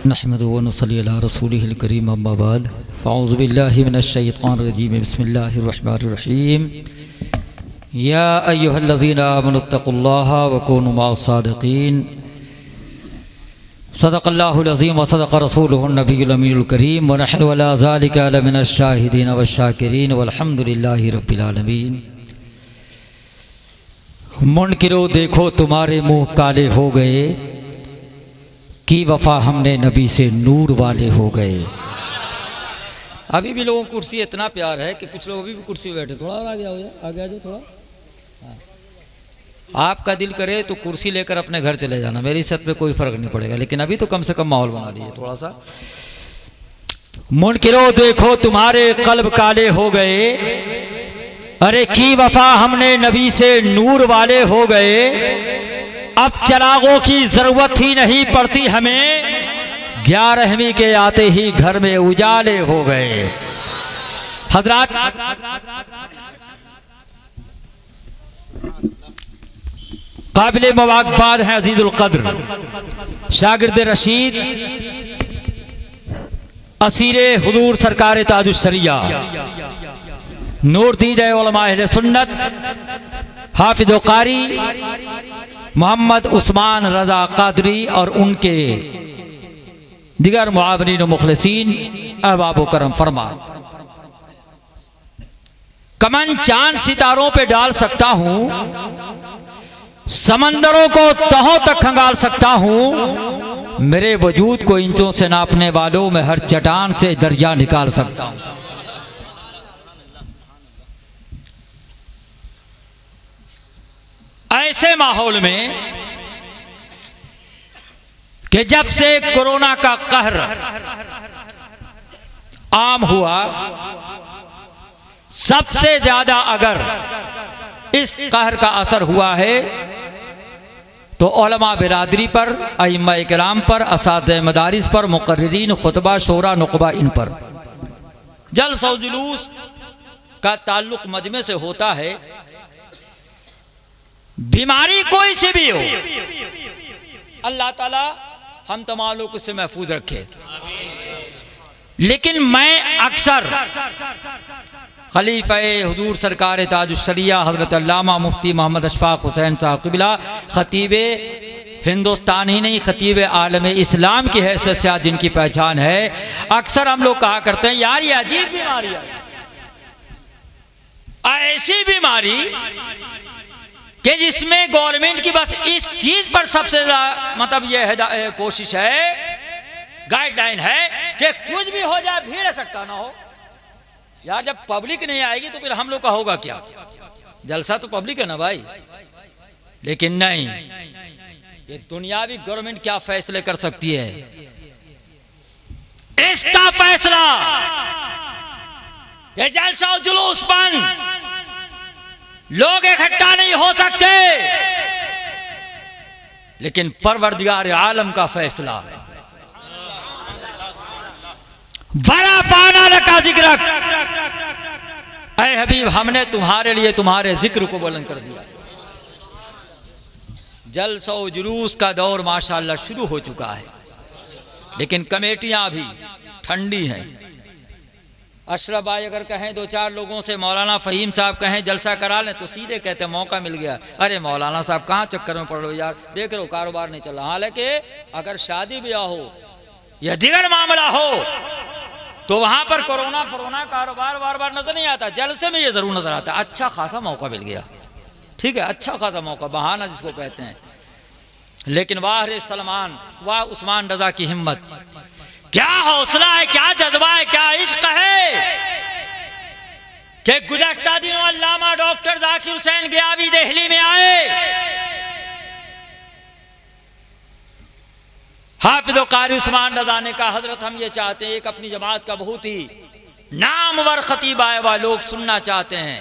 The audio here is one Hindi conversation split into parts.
नहमदु व नसल्ली अला रसूलिहिल करीम अम्मा बाद फ़अऊज़ु बिल्लाहि मिनश्शैतानिर रजीम बिस्मिल्लाहिर रहमानिर रहीम या अय्युहल्लज़ीना आमनुत्तक़ुल्लाहा व कूनू मअस-सादिक़ीन सदक़ल्लाहुल अज़ीम व सदक़ रसूलुहुन नबियुल अमीनुल करीम व नहनु अला ज़ालिका लमिनश शाहिदीन वश-शाकिरीन वल्हम्दुलिल्लाहि रब्बिल आलमीन। मुनकिरो देखो तुम्हारे मुँह काले हो गए की वफ़ा हमने नबी से नूर वाले हो गए। अभी भी लोगों को कुर्सी इतना प्यार है कि कुछ लोग अभी भी कुर्सी में बैठे। थोड़ा आगे आओ, आगे आ जाओ थोड़ा। हाँ। आपका दिल करे तो कुर्सी लेकर अपने घर चले जाना, मेरी सत में कोई फर्क नहीं पड़ेगा, लेकिन अभी तो कम से कम माहौल बना लीजिए थोड़ा सा। मुनकिरो देखो तुम्हारे कल्ब काले हो गए, अरे की वफ़ा हमने नबी से नूर वाले हो गए। अब चरागों की जरूरत ही नहीं पड़ती हमें, 11वीं के आते ही घर में उजाले हो गए। हजरात, काबिल मुबारकबाद हैं अजीजुल कद्र शागिर्द रशीद असीरे हुजूर सरकार ताजुश शरिया नूर दीदे उलमा अहले सुन्नत हाफिज कारी मोहम्मद उस्मान रजा कादरी और उनके दिगर मुआवरीन व मुखलिसीन अहबाब व करम फरमा। कमन चांद सितारों पे डाल सकता हूं, समंदरों को तहों तक खंगाल सकता हूं, मेरे वजूद को इंचों से नापने वालों में हर चट्टान से दरिया निकाल सकता हूं। ऐसे माहौल में कि जब से कोरोना का कहर आम हुआ, सबसे ज्यादा अगर इस कहर का असर हुआ है तो उलमा बिरादरी पर, अइम्मा इकराम पर, असातिज़े मदारिस पर, मुक़र्रिरीन, खुतबा, शोरा, नुक़बा, इन पर। जलसा व जुलूस का ताल्लुक मजमे से होता है। बीमारी कोई सी भी हो, अल्लाह ताला हम तमाम लोग उससे महफूज रखे। लेकिन मैं अक्सर खलीफा हुजूर सरकार ताजुश शरिया हज़रत अल्लामा मुफ्ती मोहम्मद अशफाक हुसैन साहब क़िबला ख़तीब हिंदुस्तान ही नहीं, ख़तीब आलम इस्लाम की हैसियत से आज जिनकी पहचान है, अक्सर हम लोग कहा करते हैं यार ये अजीब बीमारी है, ऐसी बीमारी कि जिसमें गवर्नमेंट की बस इस चीज पर सबसे मतलब यह कोशिश है, गाइडलाइन है कि कुछ भी हो जाए भीड़ इकट्ठा ना हो। यार जब पब्लिक नहीं आएगी तो फिर हम लोग का होगा क्या? जलसा तो पब्लिक है ना भाई। लेकिन नहीं, ये दुनियावी गवर्नमेंट क्या फैसले कर सकती है, इसका फैसला ये जलसा और जुलूस बंद, लोग इकट्ठा नहीं हो सकते, लेकिन परवरदिगार आलम का फैसला। बड़ा पाना का जिक्र, ऐ हबीब हमने तुम्हारे लिए तुम्हारे जिक्र को बुलंद कर दिया। जलसा व जुलूस का दौर माशाअल्लाह शुरू हो चुका है, लेकिन कमेटियां भी ठंडी हैं। अशरफ भाई अगर कहें दो चार लोगों से, मौलाना फ़हीम साहब कहें जलसा करा लें, तो सीधे कहते मौका मिल गया। अरे मौलाना साहब कहाँ चक्कर में पड़ रहे हो यार, देख रहे हो कारोबार नहीं चल रहा। हालांकि अगर शादी ब्याह हो या दिगर मामला हो तो वहां पर कोरोना फरोना कारोबार बार बार नजर नहीं आता, जलसे में ये जरूर नजर आता। अच्छा खासा मौका मिल गया, ठीक है, अच्छा खासा मौका, बहाना जिसको कहते हैं। लेकिन वाह रे सलमान, वाह उस्मान रजा की हिम्मत, क्या हौसला है, क्या जज्बा है, क्या इश्क है कि गुज़श्ता दिनों अल्लामा डॉक्टर जाकिर हुसैन गियावी दिल्ली में आए, हाफिज कारी उस्मान रजा ने कहा हजरत हम ये चाहते हैं, एक अपनी जमात का बहुत ही नामवर खतीब आया हुआ, लोग सुनना चाहते हैं,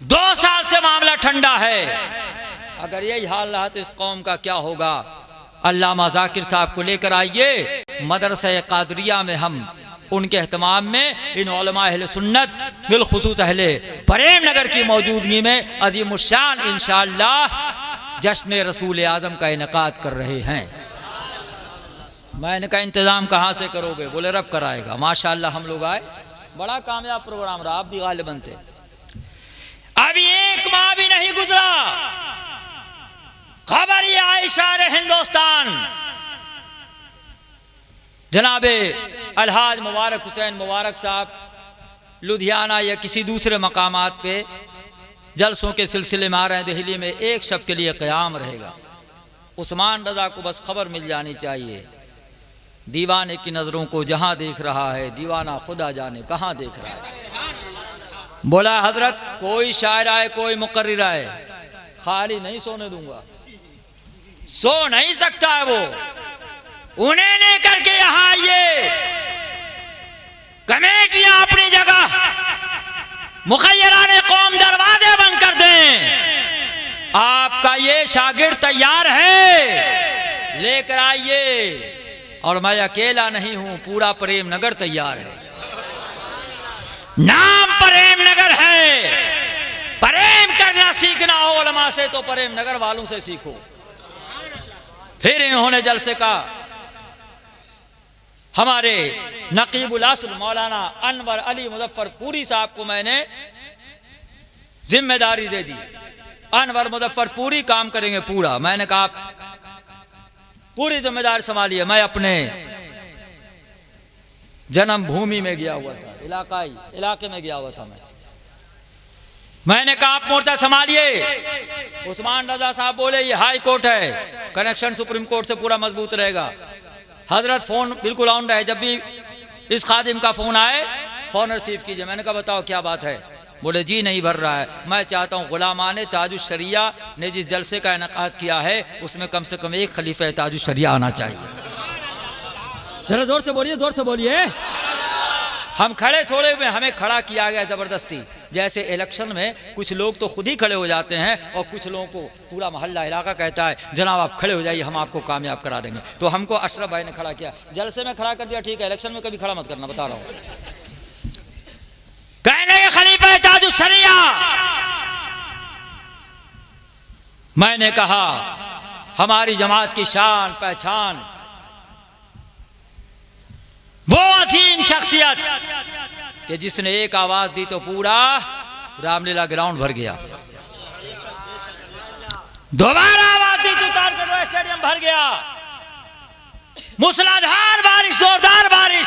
2 साल से मामला ठंडा है, अगर यही हाल रहा तो इस कौम का क्या होगा। अल्लामा जाकिर साहब को लेकर आइए मदरसा कादरिया में, हम उनके एहतमाम में इन उलमा अहले सुन्नत बिलखुसूस अहले प्रेम नगर की मौजूदगी में अज़ीमुश्शान इंशाअल्लाह जश्न रसूल आज़म का इनेकाद कर रहे हैं। मैंने कहा इंतज़ाम कहाँ से करोगे? बोले रब कराएगा। माशाअल्लाह हम लोग आए, बड़ा कामयाब प्रोग्राम रहा, आप भी गालिब बनते। अभी एक माह भी नहीं गुजरा, खबर ये आई शार हिंदुस्तान जनाबे अलहाज मुबारक हुसैन मुबारक साहब लुधियाना या किसी दूसरे मकामात पे जलसों के सिलसिले में आ रहे हैं दिल्ली में, एक शब के लिए क़याम रहेगा। उस्मान रज़ा को बस खबर मिल जानी चाहिए, दीवाने की नज़रों को जहां देख रहा है दीवाना खुदा जाने कहां देख रहा है। बोला हजरत कोई शायर आए कोई मुकर्रिर आए, खाली नहीं सोने दूंगा। सो नहीं सकता है वो, उन्हें लेकर के यहां आइए, कमेटियां अपनी जगह, मुखय्यराने कौम दरवाजे बंद कर दें। आपका ये शागिर्द तैयार है, लेकर आइए। और मैं अकेला नहीं हूं, पूरा प्रेम नगर तैयार है। नाम प्रेम नगर है, प्रेम करना सीखना हो उलमा से तो प्रेम नगर वालों से सीखो। फिर इन्होंने जलसे का हमारे नकीबुल अस्ल मौलाना अनवर अली मुजफ्फरपुरी साहब को मैंने जिम्मेदारी दे दी। अनवर मुजफ्फरपुरी काम करेंगे पूरा। मैंने कहा पूरी जिम्मेदारी संभालिए। मैं अपने जन्मभूमि में गया हुआ था, इलाके में गया हुआ था। मैंने कहा आप मोर्चा संभालिए। उस्मान रजा साहब बोले ये हाई कोर्ट है, कनेक्शन सुप्रीम कोर्ट से पूरा मजबूत रहेगा। हजरत फोन बिल्कुल ऑन रहे, जब भी इस खादिम का फोन आए फोन रिसीव कीजिए। मैंने कहा बताओ क्या बात है? बोले जी नहीं भर रहा है। मैं चाहता हूँ गुलामाने ताजुश शरिया ने जिस जलसे का इनेकाद किया है उसमें कम से कम एक खलीफा ताजुश शरिया आना चाहिए। जरा जोर से बोलिए, जोर से बोलिए। हम खड़े थोड़े हुए, हमें खड़ा किया गया जबरदस्ती। जैसे इलेक्शन में कुछ लोग तो खुद ही खड़े हो जाते हैं और कुछ लोगों को पूरा मोहल्ला इलाका कहता है जनाब आप खड़े हो जाइए, हम आपको कामयाब करा देंगे। तो हमको अशरफ भाई ने खड़ा किया, जलसे में खड़ा कर दिया। ठीक है, इलेक्शन में कभी खड़ा मत करना, बता रहा हूँ। कहने के खलीफा ताजुश शरिया। मैंने कहा हमारी जमात की शान पहचान, वो अजीम शख्सियत कि जिसने एक आवाज दी तो पूरा रामलीला ग्राउंड भर गया, दोबारा आवाज दी तो तालकटोरा स्टेडियम भर गया। मूसलाधार बारिश, जोरदार बारिश,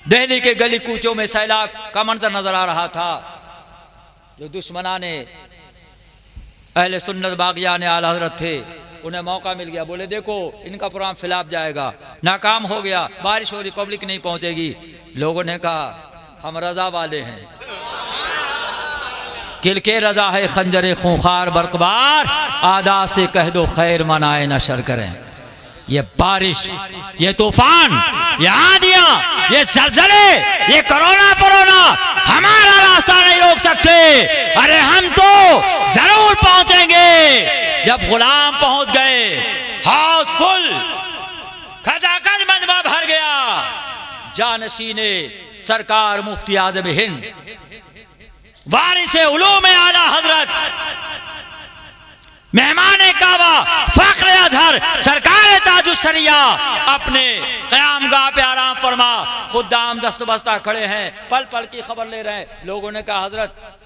दिल्ली के गली कूचों में सैलाब का मंजर नजर आ रहा था। जो दुश्मनाने अहले सुन्नत बागियाने आला हज़रत थे उन्हें मौका मिल गया। बोले देखो इनका प्रोग्राम फिलाप जाएगा, नाकाम हो गया, बारिश हो रही, पब्लिक नहीं पहुंचेगी। लोगों ने कहा हम रजा वाले हैं, किल के रजा है खंजरे खूंखार बरकबार, आदा से कह दो खैर मनाए नशर करें। ये बारिश, ये तूफान, ये आंधियां, ये जलजले, ये कोरोना हमारा रास्ता नहीं रोक सकते। अरे हम तो जरूर पहुंचेंगे। जब गुलाम पहुंच गए, हाउस फुल, खचाखच मजमा भर गया। जानशीने सरकार मुफ्ती आज़म हिंद, वारिसे उलूम आला हजरत, मेहमान काबा, फख्र अजहर, सरकार ताजुश शरिया अपने क़यामगाह पे आराम फरमा, खुदाम दस्तबस्ता खड़े हैं, पल पल की खबर ले रहे हैं। लोगों ने कहा हजरत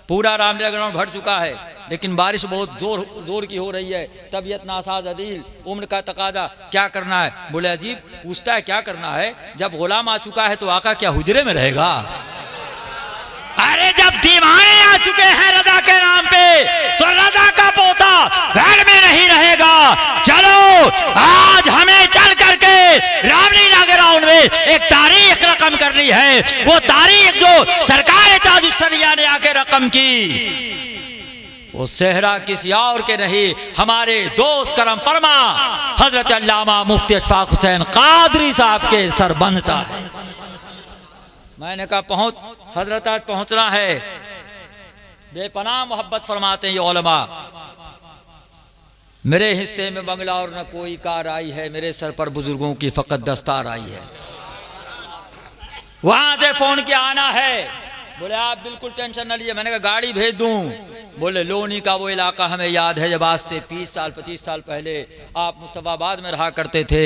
पूरा रामलीला ग्राउंड भर चुका है, लेकिन बारिश बहुत जोर की हो रही है, तबीयत नासाज अदील, उम्र का तकाजा, क्या करना है? बोले अजीब पूछता है क्या करना है? जब गुलाम आ चुका है तो आका क्या हुजरे में रहेगा? अरे जब दीवाने आ चुके हैं रजा के नाम पे तो रजा का पोता घर में नहीं रहेगा। चलो आज हमें चल करके रामलीला ग्राउंड में एक तारीख रकम करनी है। वो तारीख जो सरकार ताजुश शरिया ने आके रकम की, वो सेहरा किसी और के नहीं, हमारे दोस्त करम फरमा हजरत अल्लामा मुफ्ती अशफाक हुसैन कादरी साहब के सर बनता है। मैंने कहा हजरत आज पहुंचना है। बेपनाह मोहब्बत फरमाते हैं ये उलमा। मेरे हिस्से में बंगला और न कोई कार आई है, मेरे सर पर बुजुर्गों की फकत दस्तार आई है। वहां से फोन किया आना है, बोले आप बिल्कुल टेंशन न लीजिए। मैंने कहा गाड़ी भेज दूं? बोले लोनी का वो इलाका हमें याद है जब आज से 20 साल 25 साल पहले आप मुस्तफ़ाबाद में रहा करते थे।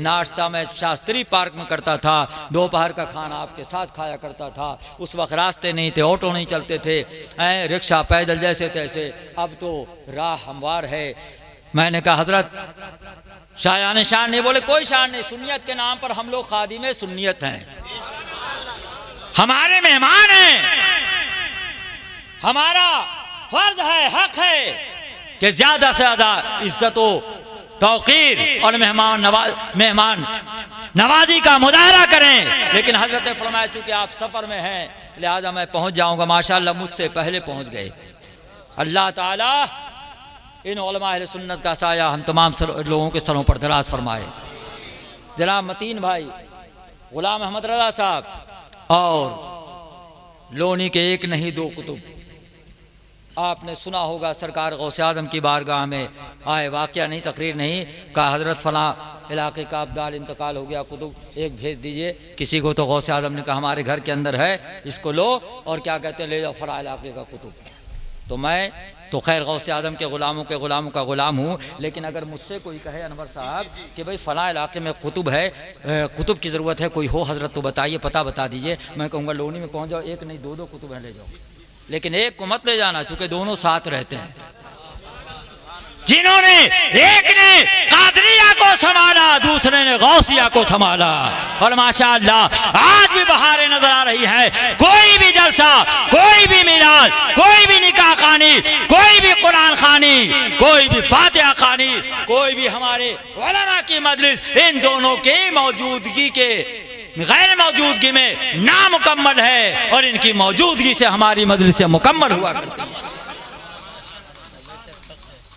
नाश्ता मैं शास्त्री पार्क में करता था, दोपहर का खाना आपके साथ खाया करता था। उस वक्त रास्ते नहीं थे, ऑटो नहीं चलते थे, रिक्शा पैदल जैसे तैसे। अब तो राह हमवार है। मैंने कहा हजरत शायान शान नहीं? बोले कोई शान नहीं, सुन्नियत के नाम पर हम लोग खादिम सुन्नियत हैं, हमारे मेहमान हैं। हमारा फर्ज है, हक है कि ज्यादा से ज्यादा इज्जत तौकीर और मेहमान नवाजी का मुजाहरा करें। लेकिन हजरत ने फरमाया चूंकि आप सफर में हैं लिहाजा मैं पहुंच जाऊंगा। माशाअल्लाह मुझसे पहले पहुंच गए। अल्लाह ताला इन उलमा अहले सुन्नत का साया हम तमाम लोगों के सरों पर दराज फरमाए। जनाब मतीन भाई गुलाम अहमद रजा साहब और लोनी के एक नहीं दो कुतुब, आपने सुना होगा सरकार गौसे आज़म की बारगाह में आए, वाक़या नहीं तकरीर नहीं, कहा हज़रत फ़लाँ इलाके का अब्दाल इंतकाल हो गया, कुतुब एक भेज दीजिए किसी को। तो गौसे आज़म ने कहा हमारे घर के अंदर है, इसको लो और क्या कहते हैं ले जाओ फ़लाँ इलाके का कुतुब। तो मैं तो खैर गौसे आज़म के ग़ुलामों का ग़ुलाम हूँ, लेकिन अगर मुझसे कोई कहे अनवर साहब कि भाई फ़लाँ इलाके में कुतुब है, कुतुब की ज़रूरत है, कोई हो हज़रत तो बताइए, पता बता दीजिए। मैं कहूँगा लोनी में पहुँच जाओ, एक नहीं दो दो कुतुब हैं ले जाओ, लेकिन एक को मत ले जाना चूँकि दोनों साथ रहते हैं। जिन्होंने एक ने कादरिया को संभाला, दूसरे ने गौसिया को संभाला, और माशाअल्लाह आज भी बहारें नजर आ रही है। कोई भी जलसा, कोई भी मिलाद, कोई भी निकाह खानी, कोई भी कुरान खानी, कोई भी फातिहा खानी, कोई भी हमारे उलमा की मजलिस, इन दोनों की मौजूदगी के गैर मौजूदगी में नामुकम्मल है, और इनकी मौजूदगी से हमारी मजलिस मुकम्मल हुआ करती है।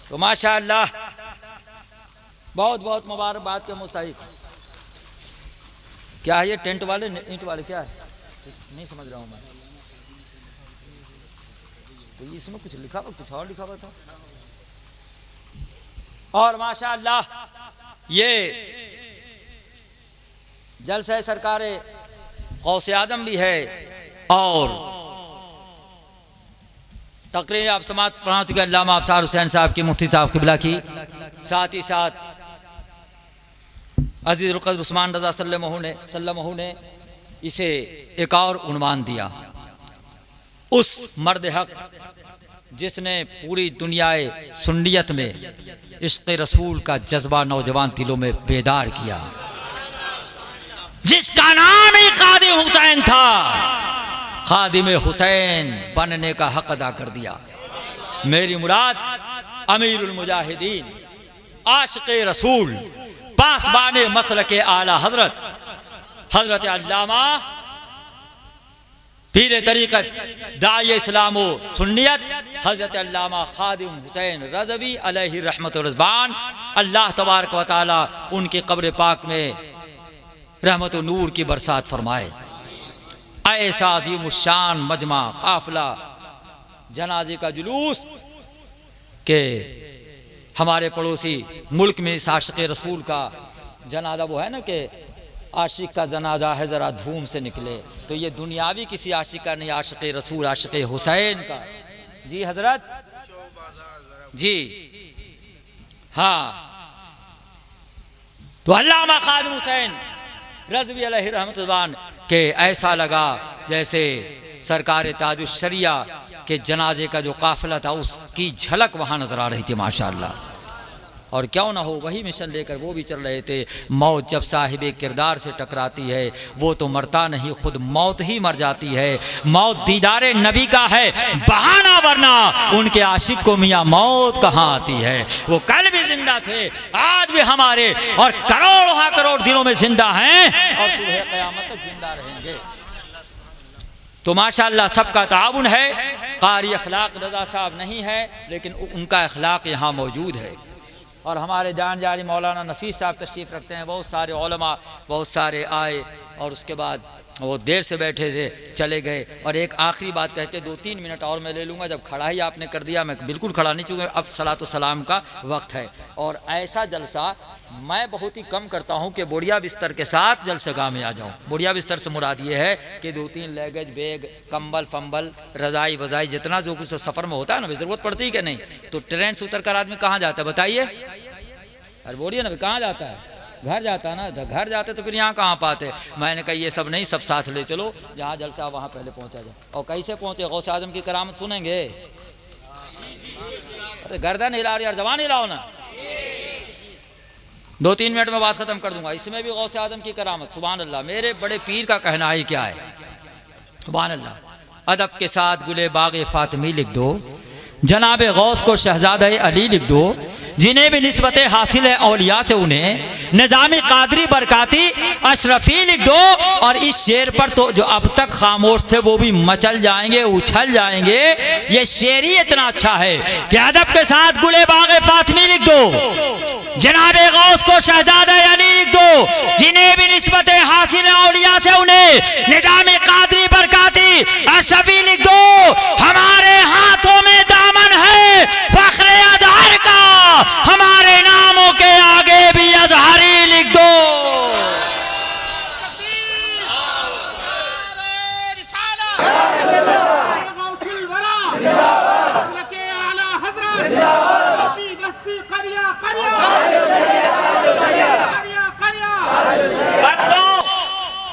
तो माशाअल्लाह बहुत बहुत मुबारकबाद के मुस्तहिक। क्या है ये टेंट वाले ईंट वाले क्या है नहीं समझ रहा हूं मैं। तो इसमें कुछ लिखा हुआ, कुछ और लिखा हुआ था। और माशाअल्लाह ये जलसा सरकारे गौसे आजम भी है, और तकरीर आप समात फरमा चुके अल्लामा अफसार हुसैन साहब की, मुफ्ती साहब क़िबला की, साथ ही साथ अजीज़ रुक़द उस्मान रज़ा सल्लल्लाहु ने इसे एक और उन्वान दिया, उस मर्द हक जिसने पूरी दुनियाए सुन्नियत में इश्क़ रसूल का जज्बा नौजवान दिलों में बेदार किया, जिसका नाम ही खादिम हुसैन था। खादिम हुसैन बनने का हक अदा कर दिया। मेरी मुराद अमीरुल मुजाहिदीन, आशिक़े रसूल, पासबाने मसलके आला हजरत अल्लामा पीर तरीक़त दाई इस्लाम व सुन्नियत हजरत अल्लामा खादिम हुसैन रज़वी अलैहि रहमत व रिज़वान, अल्लाह तबारक व तआला उनकी कब्र पाक में रहमत व नूर की बरसात फरमाए। ऐसा अज़ीमुश्शान मजमा काफिला जनाजे का जुलूस के हमारे पड़ोसी मुल्क में इस आशिक़ रसूल का जनाजा, वो है ना कि आशिक का जनाजा है ज़रा धूम से निकले, तो ये दुनियावी किसी आशिक का नहीं, आशिक़ रसूल आशिक़ हुसैन का। जी हजरत जी हाँ। तो अल्लामा खादिम हुसैन रज़वी अलैहि रहमतुल्लाह के ऐसा लगा जैसे सरकार ताजुश शरिया के जनाजे का जो काफिला था उसकी झलक वहाँ नजर आ रही थी माशाअल्लाह। और क्यों ना हो वही मिशन लेकर वो भी चल रहे थे। मौत जब साहिबे किरदार से टकराती है वो तो मरता नहीं, खुद मौत ही मर जाती है। मौत दीदारे नबी का है बहाना, वरना उनके आशिक को मियाँ मौत कहाँ आती है। वो कल भी जिंदा थे, आज भी हमारे और करोड़ों करोड़ दिनों में जिंदा हैं और सुबह क़यामत तक जिंदा रहेंगे। तो माशाअल्लाह सबका ताउन है। कारी अखलाक रज़ा साहब नहीं है, लेकिन उनका अखलाक यहाँ मौजूद है। और हमारे जान जारी मौलाना नफीस साहब तशरीफ़ रखते हैं, बहुत सारे उलमा बहुत सारे आए, और उसके बाद वो देर से बैठे थे, चले गए। और एक आखिरी बात कहते 2-3 मिनट और मैं ले लूँगा, जब खड़ा ही आपने कर दिया, मैं बिल्कुल खड़ा नहीं, चूँकि अब सलातो सलाम का वक्त है। और ऐसा जलसा मैं बहुत ही कम करता हूँ कि बुढ़िया बिस्तर के साथ जलसगाह में आ जाऊँ। बुढ़िया बिस्तर से मुराद ये है कि 2-3 लगेज, बैग, कंबल फंबल, रज़ाई वज़ाई, जितना जो कुछ सफ़र में होता है ना, ज़रूरत पड़ती है कि नहीं। तो ट्रेन से उतर कर आदमी कहाँ जाता है बताइए? अरे बोलिए ना, कहाँ जाता है? घर जाता ना। घर जाते तो फिर यहाँ कहाँ पाते। मैंने कहा ये सब नहीं, सब साथ ले चलो, जहाँ जलसा वहाँ पहले पहुँचा जाए। और कैसे पहुँचे? गौसे आजम की करामत सुनेंगे। अरे गर्दन हिला रही यार, जबान हिलाओ ना। 2-3 मिनट में बात खत्म कर दूंगा। इसमें भी गौसे आजम की करामत, सुभान अल्लाह। मेरे बड़े पीर का कहना ही क्या है, सुभान अल्लाह। अदब के साथ गुले बाग़े फातिमी लिख दो, जनाब गौस को शहजादे अली लिख दो, जिन्हें भी निस्बतें हासिल है औलिया से उन्हें निज़ामी कादरी बरकाती अशरफी लिख दो। और इस शेर पर तो जो अब तक खामोश थे वो भी मचल जाएंगे, उछल जाएंगे। ये शेर ही इतना अच्छा है कि अदब के साथ गुले बाग़े फातिमी लिख दो, जनाबे गौस को शहजादे अली लिख दो, जिन्हें भी निस्बतें हासिल है औलिया से उन्हें निज़ामी कादरी बरकाती अशरफी लिख दो। हमारे हाथों में दामन है फख्रे अज़हर का, हमारे नामों के आगे भी अज़हरी लिख दो।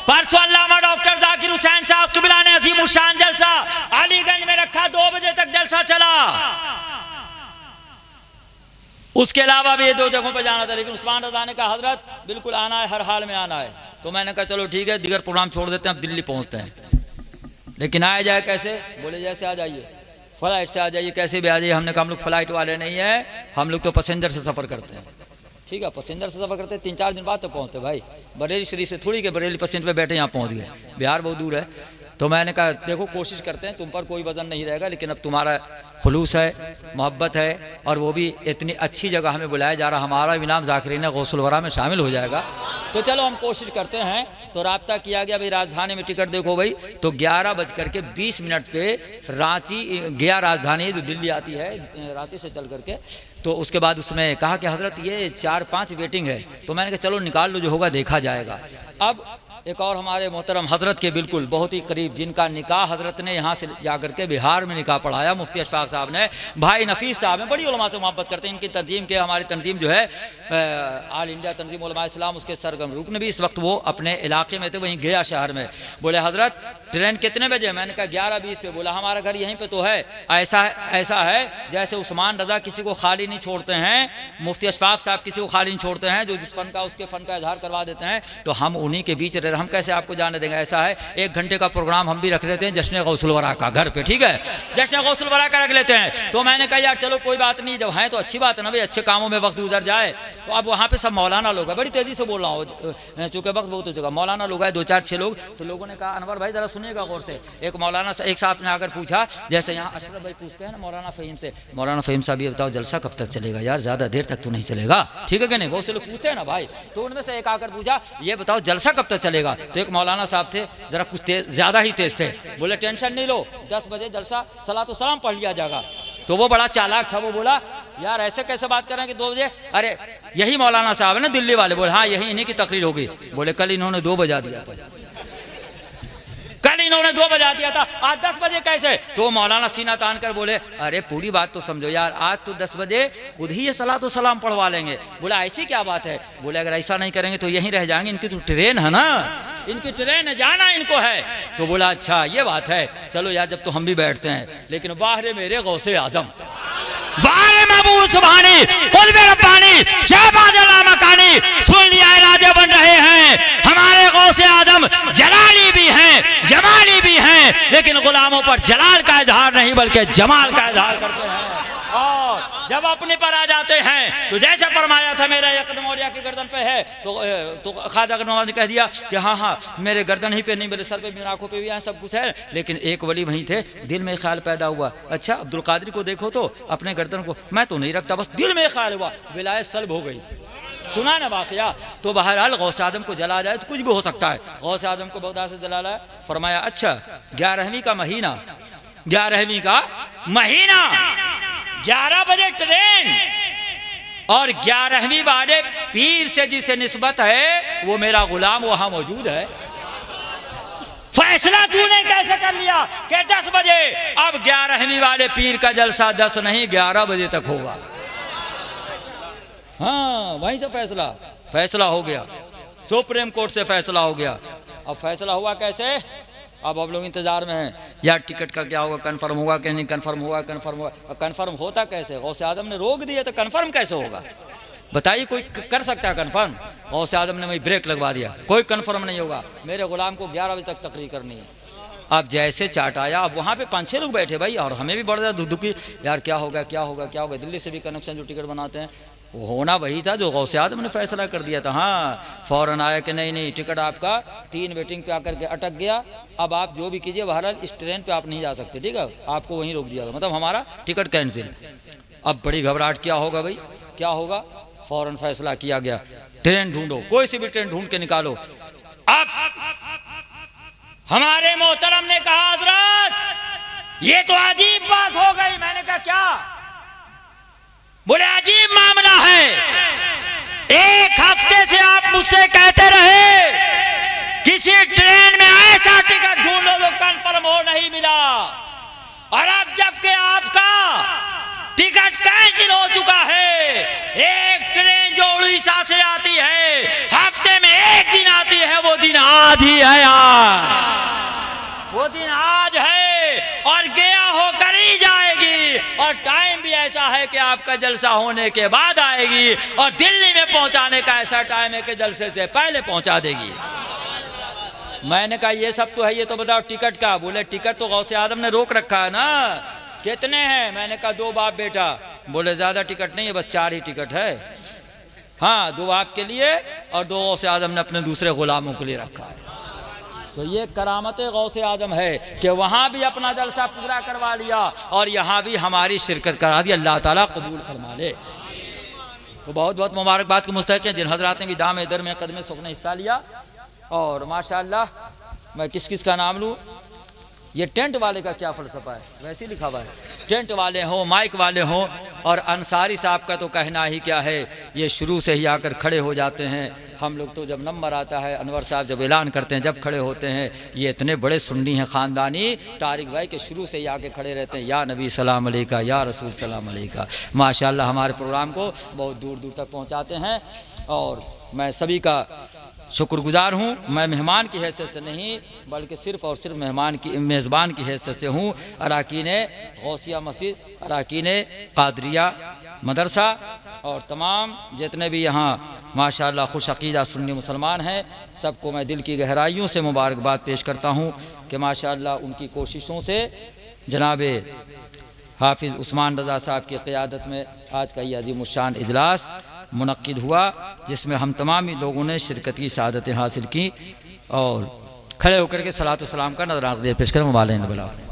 परसों अल्लामा डॉक्टर जाकिर हुसैन साहब क़िबला ने अज़ीम शान जलसा अलीगंज में रखा, 2 बजे तक जलसा चला। उसके अलावा भी ये 2 जगहों पर जाना था, लेकिन उस्मान रज़ा ने कहा हजरत बिल्कुल आना है, हर हाल में आना है। तो मैंने कहा चलो ठीक है, दीगर प्रोग्राम छोड़ देते हैं, अब दिल्ली पहुंचते हैं। लेकिन आया जाए कैसे? बोले जैसे आ जाइए, फ्लाइट से आ जाइए, कैसे भी आ जाइए। हमने कहा हम लोग फ्लाइट वाले नहीं है, हम लोग तो पैसेंजर से सफ़र करते हैं। ठीक है, पैसेंजर से सफ़र करते 3-4 दिन बाद तो पहुँचते भाई। बरेली शरीफ से थोड़ी के बरेली पैसेंजर पे बैठे यहाँ पहुँच गए, बिहार बहुत दूर है। तो मैंने कहा देखो कोशिश करते हैं, तुम पर कोई वज़न नहीं रहेगा, लेकिन अब तुम्हारा खुलूस है, मोहब्बत है, और वो भी इतनी अच्छी जगह हमें बुलाया जा रहा, हमारा भी नाम ज़ाकिरीन गौसुल वरा में शामिल हो जाएगा। तो चलो हम कोशिश करते हैं। तो राब्ता किया गया भाई, राजधानी में टिकट देखो भाई, तो 11:20 पे रांची गया, राजधानी जो दिल्ली आती है, रांची से चल करके। तो उसके बाद उसमें कहा कि हज़रत ये 4-5 वेटिंग है। तो मैंने कहा चलो निकाल लो, जो होगा देखा जाएगा। अब एक और हमारे मोहतरम हज़रत के बिल्कुल बहुत ही करीब, जिनका निकाह हज़रत ने यहाँ से जा करके बिहार में निकाह पढ़ाया, मुफ्ती अशफाक साहब ने, भाई नफीस साहब हैं, बड़ी उलमा से मोहब्बत करते हैं। इनकी तंजीम के, हमारी तंजीम जो है आल इंडिया तंजीम उलमा इस्लाम, उसके सरगम रुकन भी इस वक्त वो अपने इलाके में थे, वहीं गया शहर में। बोले हज़रत ट्रेन कितने बजे? मैंने कहा 11:20 पे। बोला हमारा घर यहीं पर तो है। ऐसा है जैसे उस्मान रज़ा किसी को खाली नहीं छोड़ते हैं, मुफ्ती अशफाक साहब किसी को खाली नहीं छोड़ते हैं, जो जिस फ़न का उसके फ़न का इजहार करवा देते हैं, तो हम उन्हीं के बीच रह, हम कैसे आपको जाने देंगे। ऐसा है 1 घंटे का प्रोग्राम हम भी रख लेते हैं जश्न गौसुल वरा का घर पे, ठीक है, जश्न गौसुल वरा का रख लेते हैं। तो मैंने कहा यार चलो कोई बात नहीं, जब हैं तो अच्छी बात है ना भाई, अच्छे कामों में वक्त गुजर जाए। तो अब वहाँ पे सब मौलाना लोग हैं, बड़ी तेज़ी से बोल रहा हूँ चूँकि वक्त बहुत हो चुका, मौलाना लोग हैं 2-4-6 लोग। तो लोगों ने कहा अनवर भाई ज़रा सुनिएगा गौर से। एक मौलाना एक साहब ने आकर पूछा, जैसे यहाँ अशरफ भाई पूछते हैं ना मौलाना फ़हीम से, मौलाना फ़हीम साहब ये बताओ जलसा कब तक चलेगा यार, ज़्यादा देर तक तो नहीं चलेगा, ठीक है कि नहीं? बहुत से लोग पूछते हैं ना भाई। तो उनमें से एक आकर पूछा ये बताओ जलसा कब तक चलेगा? तो एक मौलाना साहब थे, जरा कुछ तेज, ज़्यादा ही तेज थे। बोले टेंशन नहीं लो, 10 बजे जलसा सलातो सलाम पढ़ लिया जाएगा। तो वो बड़ा चालाक था, वो बोला यार ऐसे कैसे बात कर रहे हैं कि 2 बजे? अरे यही मौलाना साहब है ना दिल्ली वाले। बोले हाँ यही, इन्हीं की तकरीर होगी। बोले कल इन्होंने 2 बजा दिया था, कल इन्होंने 2 बजा दिया था, आज 10 बजे कैसे? तो मौलाना सीना तान कर बोले अरे पूरी बात तो समझो यार, आज तो 10 बजे खुद ही ये सलातो सलाम पढ़वा लेंगे। बोला ऐसी क्या बात है? बोले अगर ऐसा नहीं करेंगे तो यहीं रह जाएंगे, इनकी तो ट्रेन है ना, इनकी ट्रेन है, जाना इनको है। तो बोला अच्छा ये बात है, चलो यार जब तो हम भी बैठते हैं। लेकिन बाहर मेरे गौसे आदम, सुन लिया इरादे बन रहे हैं, हमारे गौसे आदम जलाली भी हैं, जमाली भी हैं, लेकिन गुलामों पर जलाल का इजहार नहीं बल्कि जमाल का इजहार करते हैं। और जब अपने पर आ जाते हैं तो जैसे फरमाया था मेरा यह कदम औलिया की गर्दन पे है, तो ख्वाजा नवाज ने कह दिया कि हाँ हाँ मेरे गर्दन ही पे नहीं, मेरे सर पे, मेरी आंखों पे भी यहाँ सब कुछ है। लेकिन एक वली वहीं थे, दिल में ख्याल पैदा हुआ, अच्छा अब्दुल कादिर को देखो तो अपने गर्दन को मैं तो नहीं रखता, बस दिल में ख्याल हुआ, विलायत सल्ब हो गई। सुना ना वाकया। तो बहरहाल गौसे आजम को जला जाए तो कुछ भी हो सकता है। गौसे आजम को बगदाद से जला लाया, फरमाया अच्छा 11वीं का महीना, 11वीं का महीना, 11 बजे ट्रेन, और 11वीं वाले पीर से जिसे निस्बत है वो मेरा गुलाम वहां मौजूद है। फैसला तूने कैसे कर लिया कि 10 बजे? अब 11वीं वाले पीर का जलसा 10 नहीं 11 बजे तक होगा। हाँ, वहीं से फैसला हो गया, सुप्रीम कोर्ट से फैसला हो गया। अब फैसला हुआ कैसे? अब आप लोग इंतजार में हैं यार टिकट का क्या होगा, कंफर्म होगा कि नहीं, कंफर्म होगा। कंफर्म होता कैसे? गौसे आजम ने रोक दिया तो कंफर्म कैसे होगा? बताइए, कोई कर सकता है कंफर्म? गौसे आजम ने वही ब्रेक लगवा दिया, कोई कंफर्म नहीं होगा, मेरे गुलाम को 11 बजे तक तकरीर करनी है। अब जैसे चाट आया, अब वहाँ पे 5-6 लोग बैठे भाई, और हमें भी बड़ा ज़्यादा दुखी, यार क्या होगा क्या होगा क्या होगा। दिल्ली से भी कनेक्शन जो टिकट बनाते हैं, वो होना वही था जो गौसे आजम ने फैसला कर दिया था। हाँ, फ़ौरन आया कि नहीं टिकट आपका 3 वेटिंग पे आकर के अटक गया, अब आप जो भी कीजिए, बहरहाल इस ट्रेन पे आप नहीं जा सकते, ठीक है, आपको वहीं रोक दिया, मतलब हमारा टिकट कैंसिल। अब बड़ी घबराहट, क्या होगा भाई, क्या होगा? फ़ौरन फैसला किया गया, ट्रेन ढूंढो, कोई सी भी ट्रेन ढूंढ के निकालो। अब हमारे मोहतरम ने कहा हजरत ये तो अजीब बात हो गई। मैंने कहा क्या? बोले अजीब मामला है, 1 हफ्ते से आप मुझसे कहते रहे किसी ट्रेन में ऐसा टिकट ढूंढो जो कंफर्म हो, नहीं मिला, और अब जबकि आपका टिकट कैंसिल हो चुका है, एक ट्रेन जो उड़ीसा से आती है हफ्ते में 1 दिन आती है, वो दिन आज ही है यार, वो दिन आज है और गया होकर ही जाएगी, और टाइम भी ऐसा है कि आपका जलसा होने के बाद आएगी, और दिल्ली में पहुंचाने का ऐसा टाइम है कि जलसे से पहले पहुंचा देगी। मैंने कहा ये सब तो है, ये तो बताओ टिकट का। बोले टिकट तो गौसे आजम ने रोक रखा है ना। कितने हैं? मैंने कहा 2 बाप बेटा। बोले ज्यादा टिकट नहीं है, बस 4 ही टिकट है। हाँ, 2 बाप के लिए और 2 गौसे आजम ने अपने दूसरे गुलामों के लिए रखा है। तो ये करामत गौसे आजम है कि वहाँ भी अपना जलसा पूरा करवा लिया और यहाँ भी हमारी शिरकत करा दी। अल्लाह ताला कबूल फरमा ले। तो बहुत बहुत मुबारकबाद के मुस्तहिक़ हैं जिन हजरात ने भी दाम दर में कदम सुख ने हिस्सा लिया। और माशाअल्लाह, मैं किस किस का नाम लूँ? ये टेंट वाले का क्या फ़लसफ़ा है, वैसे ही लिखा हुआ है, टेंट वाले हों, माइक वाले हों, और अंसारी साहब का तो कहना ही क्या है, ये शुरू से ही आकर खड़े हो जाते हैं। हम लोग तो जब नंबर आता है, अनवर साहब जब ऐलान करते हैं, जब खड़े होते हैं, ये इतने बड़े सुन्नी हैं ख़ानदानी तारिक भाई के शुरू से ही आके खड़े रहते हैं, या नबी सलाम अलैका, या रसूल सलाम अलैका। माशाअल्लाह हमारे प्रोग्राम को बहुत दूर दूर तक पहुँचाते हैं और मैं सभी का शुक्रगुजार हूँ। मैं मेहमान की हैसियत से नहीं बल्कि सिर्फ़ और सिर्फ मेज़बान की हैसियत से हूँ। अराकीन गौसिया मस्जिद, अराकीन कादरिया मदरसा और तमाम जितने भी यहाँ माशाअल्लाह खुश अक़ीदा सुन्नी मुसलमान हैं, सबको मैं दिल की गहराइयों से मुबारकबाद पेश करता हूँ कि माशाअल्लाह उनकी कोशिशों से जनाब हाफिज़ उस्मान रज़ा साहब की क़ियादत में आज का ये अज़ीमुश्शान इजलास मुनक्किद हुआ, जिसमें हम तमाम लोगों ने शिरकत की सआदतें हासिल की और खड़े होकर के सलात व सलाम का नज़राना पेश कर मुबालिग़।